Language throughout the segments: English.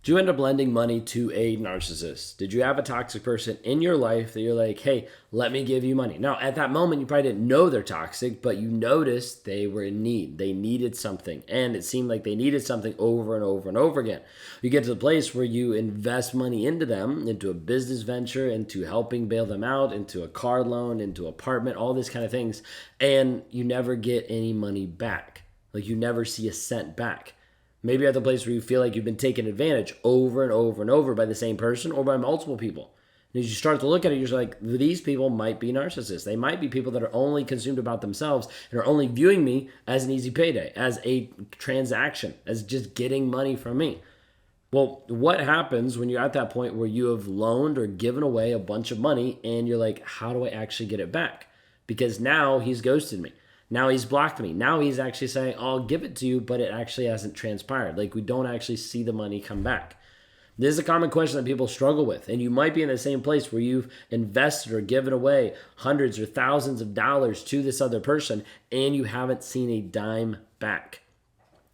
Did you end up lending money to a narcissist? Did you have a toxic person in your life that you're like, hey, let me give you money? Now, at that moment, you probably didn't know they're toxic, but you noticed they were in need. They needed something, and it seemed like they needed something over and over and over again. You get to the place where you invest money into them, into a business venture, into helping bail them out, into a car loan, into apartment, all these kind of things, and you never get any money back. Like you never see a cent back. Maybe you're at the place where you feel like you've been taken advantage over and over and over by the same person or by multiple people. And as you start to look at it, you're like, these people might be narcissists. They might be people that are only consumed about themselves and are only viewing me as an easy payday, as a transaction, as just getting money from me. Well, what happens when you're at that point where you have loaned or given away a bunch of money and you're like, how do I actually get it back? Because now he's ghosted me. Now he's blocked me. Now he's actually saying, I'll give it to you, but it actually hasn't transpired. Like we don't actually see the money come back. This is a common question that people struggle with. And you might be in the same place where you've invested or given away hundreds or thousands of dollars to this other person and you haven't seen a dime back.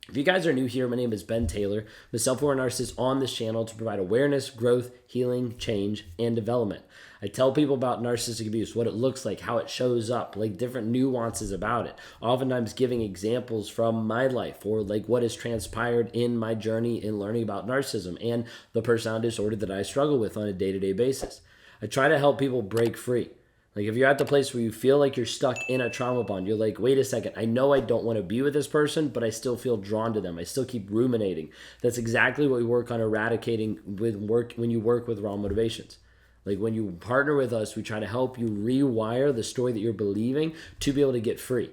If you guys are new here, my name is Ben Taylor. I'm a self-aware narcissist on this channel to provide awareness, growth, healing, change, and development. I tell people about narcissistic abuse, what it looks like, how it shows up, like different nuances about it. Oftentimes giving examples from my life or like what has transpired in my journey in learning about narcissism and the personality disorder that I struggle with on a day-to-day basis. I try to help people break free. Like if you're at the place where you feel like you're stuck in a trauma bond, you're like, wait a second, I know I don't want to be with this person, but I still feel drawn to them. I still keep ruminating. That's exactly what we work on eradicating when you work with raw motivations. Like when you partner with us, we try to help you rewire the story that you're believing to be able to get free.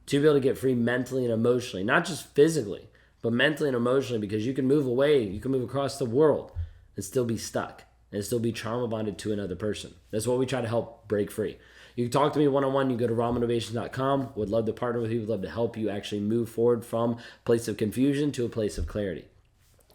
To be able to get free mentally and emotionally, not just physically, but mentally and emotionally, because you can move away, you can move across the world and still be stuck. And still be trauma bonded to another person. That's what we try to help break free. You can talk to me one-on-one. You go to rawmotivations.com. Would love to partner with you. Would love to help you actually move forward from a place of confusion to a place of clarity.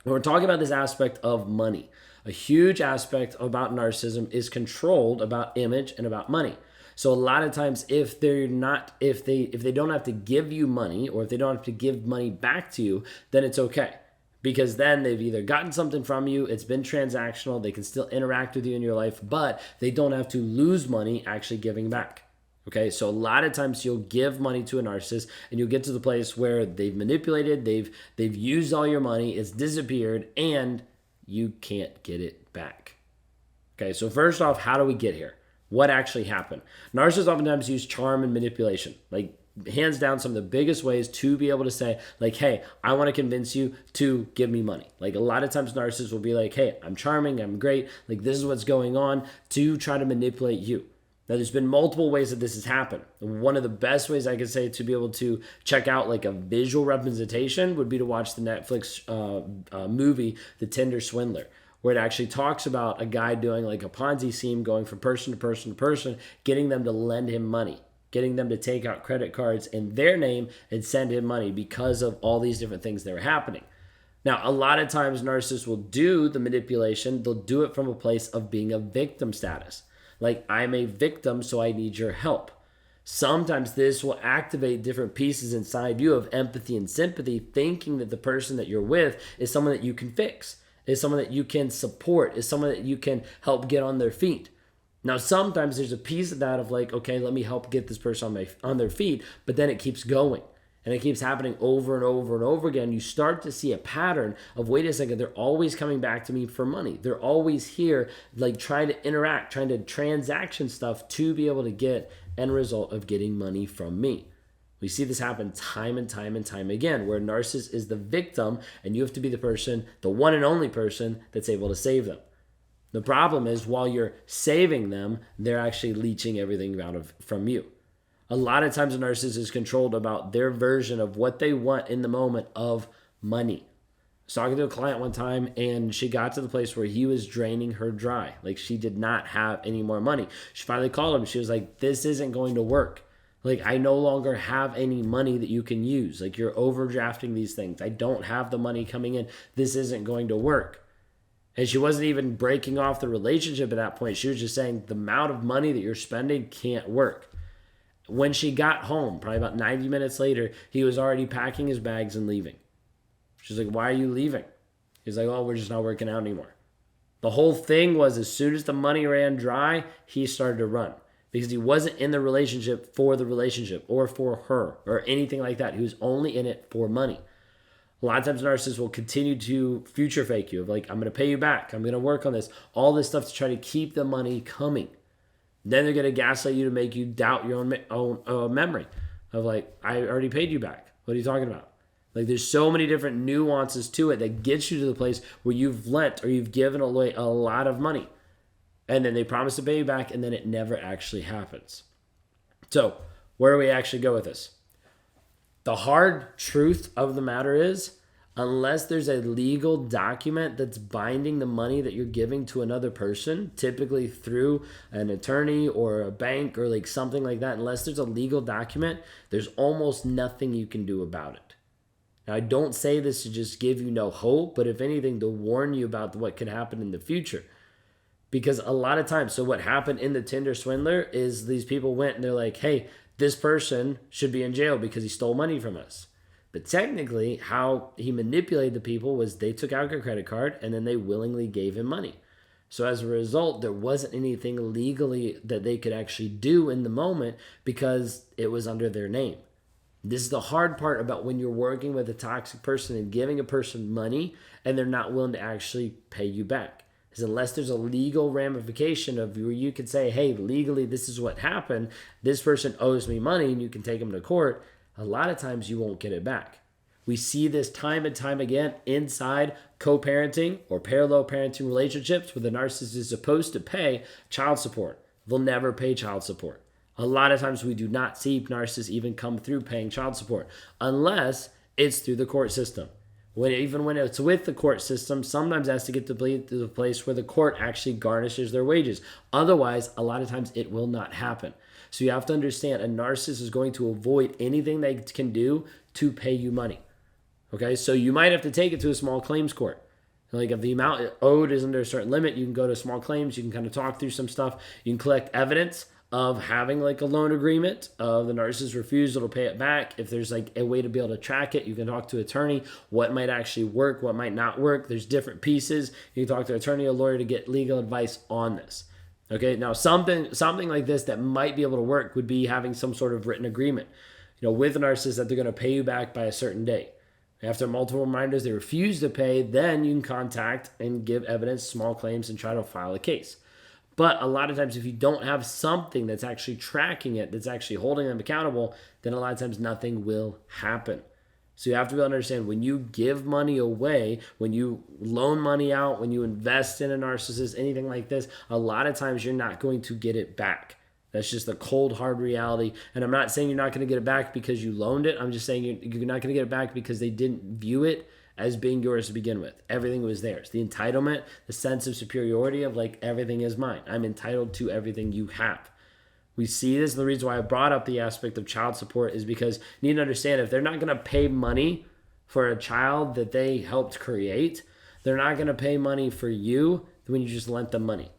When we're talking about this aspect of money, a huge aspect about narcissism is controlled about image and about money. So a lot of times if they don't have to give you money or if they don't have to give money back to you, then it's okay. Because then they've either gotten something from you, it's been transactional, they can still interact with you in your life, but they don't have to lose money actually giving back. Okay, so a lot of times you'll give money to a narcissist and you'll get to the place where they've manipulated, they've used all your money, it's disappeared, and you can't get it back. Okay, so first off, how do we get here? What actually happened? Narcissists oftentimes use charm and manipulation. Like hands down, some of the biggest ways to be able to say like, hey, I want to convince you to give me money. Like a lot of times narcissists will be like, hey, I'm charming, I'm great, like this is what's going on, to try to manipulate you. Now there's been multiple ways that this has happened. One of the best ways I could say to be able to check out like a visual representation would be to watch the Netflix movie, The Tinder Swindler, where it actually talks about a guy doing like a Ponzi scheme, going from person to person to person, getting them to lend him money, getting them to take out credit cards in their name and send him money because of all these different things that were happening. Now, a lot of times narcissists will do the manipulation. They'll do it from a place of being a victim status. Like, I'm a victim, so I need your help. Sometimes this will activate different pieces inside you of empathy and sympathy, thinking that the person that you're with is someone that you can fix, is someone that you can support, is someone that you can help get on their feet. Now, sometimes there's a piece of that of like, okay, let me help get this person on their feet, but then it keeps going. And it keeps happening over and over and over again. You start to see a pattern of, wait a second, they're always coming back to me for money. They're always here, like trying to interact, trying to transaction stuff to be able to get end result of getting money from me. We see this happen time and time and time again, where a narcissist is the victim and you have to be the person, the one and only person that's able to save them. The problem is while you're saving them, they're actually leeching everything from you. A lot of times a narcissist is controlled about their version of what they want in the moment of money. I was talking to a client one time and she got to the place where he was draining her dry. Like she did not have any more money. She finally called him. She was like, this isn't going to work. Like I no longer have any money that you can use. Like you're overdrafting these things. I don't have the money coming in. This isn't going to work. And she wasn't even breaking off the relationship at that point. She was just saying the amount of money that you're spending can't work. When she got home, probably about 90 minutes later, he was already packing his bags and leaving. She's like, why are you leaving? He's like, oh, we're just not working out anymore. The whole thing was as soon as the money ran dry, he started to run because he wasn't in the relationship for the relationship or for her or anything like that. He was only in it for money. A lot of times narcissists will continue to future fake you of like, I'm going to pay you back. I'm going to work on this. All this stuff to try to keep the money coming. Then they're going to gaslight you to make you doubt your own memory of like, I already paid you back. What are you talking about? Like there's so many different nuances to it that gets you to the place where you've lent or you've given away a lot of money. And then they promise to pay you back and then it never actually happens. So where do we actually go with this? The hard truth of the matter is, unless there's a legal document that's binding the money that you're giving to another person, typically through an attorney or a bank or like something like that, unless there's a legal document, there's almost nothing you can do about it. Now, I don't say this to just give you no hope, but if anything, to warn you about what could happen in the future. Because a lot of times, so what happened in the Tinder swindler is these people went and they're like, hey, this person should be in jail because he stole money from us. But technically, how he manipulated the people was they took out their credit card and then they willingly gave him money. So as a result, there wasn't anything legally that they could actually do in the moment because it was under their name. This is the hard part about when you're working with a toxic person and giving a person money and they're not willing to actually pay you back. Is unless there's a legal ramification of where you could say, hey, legally, this is what happened. This person owes me money and you can take them to court. A lot of times you won't get it back. We see this time and time again inside co-parenting or parallel parenting relationships where the narcissist is supposed to pay child support. They'll never pay child support. A lot of times we do not see narcissists even come through paying child support unless it's through the court system. Even when it's with the court system, sometimes it has to get to the place where the court actually garnishes their wages. Otherwise, a lot of times it will not happen. So you have to understand a narcissist is going to avoid anything they can do to pay you money. Okay, so you might have to take it to a small claims court. Like if the amount owed is under a certain limit, you can go to small claims, you can kind of talk through some stuff, you can collect evidence of having like a loan agreement of the narcissist's refusal to pay it back. If there's like a way to be able to track it, you can talk to an attorney, what might actually work, what might not work. There's different pieces. You can talk to an attorney or lawyer to get legal advice on this. Okay, now something like this that might be able to work would be having some sort of written agreement, with a narcissist that they're going to pay you back by a certain date. After multiple reminders, they refuse to pay, then you can contact and give evidence, small claims, and try to file a case. But a lot of times, if you don't have something that's actually tracking it, that's actually holding them accountable, then a lot of times nothing will happen. So you have to be able to understand when you give money away, when you loan money out, when you invest in a narcissist, anything like this, a lot of times you're not going to get it back. That's just the cold, hard reality. And I'm not saying you're not going to get it back because you loaned it. I'm just saying you're not going to get it back because they didn't view it as being yours to begin with. Everything was theirs. The entitlement, the sense of superiority of like everything is mine. I'm entitled to everything you have. We see this. The reason why I brought up the aspect of child support is because you need to understand if they're not going to pay money for a child that they helped create, they're not going to pay money for you when you just lent them money.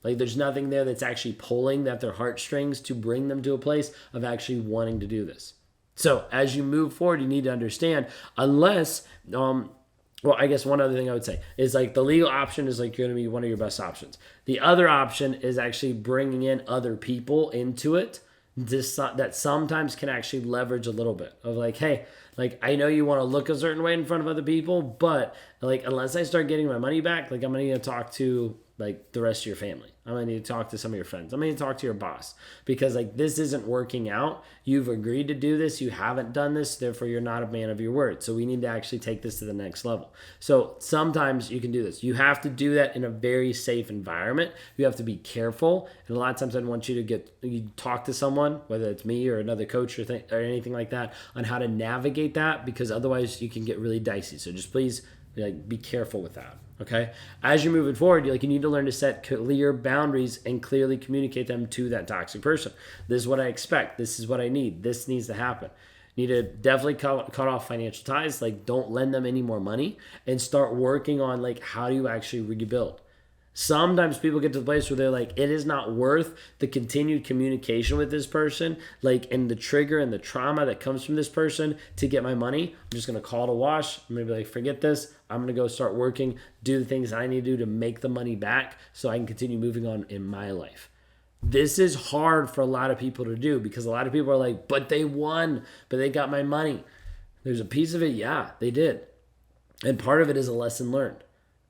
Like there's nothing there that's actually pulling at their heartstrings to bring them to a place of actually wanting to do this. So as you move forward, you need to understand, unless, I guess one other thing I would say is like the legal option is like going to be one of your best options. The other option is actually bringing in other people into it that sometimes can actually leverage a little bit of like, hey, like I know you want to look a certain way in front of other people, but like unless I start getting my money back, like I'm going to need to talk to like the rest of your family. I'm going to need to talk to some of your friends. I'm going to talk to your boss because like this isn't working out. You've agreed to do this. You haven't done this. Therefore, you're not a man of your word. So we need to actually take this to the next level. So sometimes you can do this. You have to do that in a very safe environment. You have to be careful. And a lot of times I'd want you to talk to someone, whether it's me or another coach or anything like that, on how to navigate that because otherwise you can get really dicey. So just please be careful with that. Okay. As you're moving forward, you need to learn to set clear boundaries and clearly communicate them to that toxic person. This is what I expect. This is what I need. This needs to happen. You need to definitely cut off financial ties. Like don't lend them any more money and start working on like how do you actually rebuild. Sometimes people get to the place where they're like, it is not worth the continued communication with this person, like, and the trigger and the trauma that comes from this person to get my money. I'm just going to call it a wash. I'm going to be like, forget this. I'm going to go start working, do the things I need to do to make the money back so I can continue moving on in my life. This is hard for a lot of people to do because a lot of people are like, but they won, but they got my money. There's a piece of it, yeah, they did. And part of it is a lesson learned.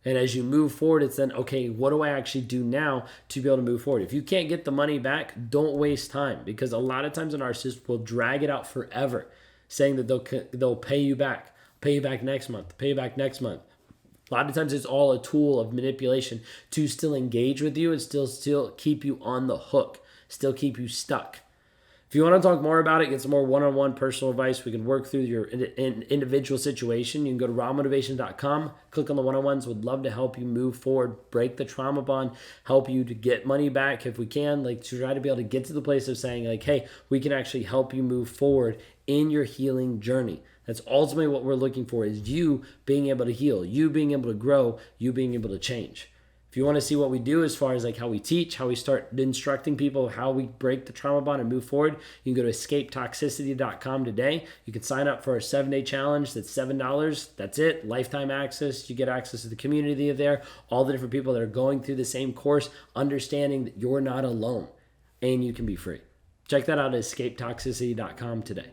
And as you move forward, it's then, okay, what do I actually do now to be able to move forward? If you can't get the money back, don't waste time, because a lot of times a narcissist will drag it out forever, saying that they'll pay you back next month, pay you back next month. A lot of times it's all a tool of manipulation to still engage with you and still keep you on the hook, still keep you stuck. If you want to talk more about it, get some more one-on-one personal advice, we can work through your individual situation. You can go to rawmotivation.com, click on the one-on-ones. Would love to help you move forward, break the trauma bond, help you to get money back if we can, like to try to be able to get to the place of saying like, hey, we can actually help you move forward in your healing journey. That's ultimately what we're looking for, is you being able to heal, you being able to grow, you being able to change. If you want to see what we do as far as like how we teach, how we start instructing people, how we break the trauma bond and move forward, you can go to escapetoxicity.com today. You can sign up for a 7-day challenge. That's $7. That's it. Lifetime access. You get access to the community there, all the different people that are going through the same course, understanding that you're not alone and you can be free. Check that out at escapetoxicity.com today.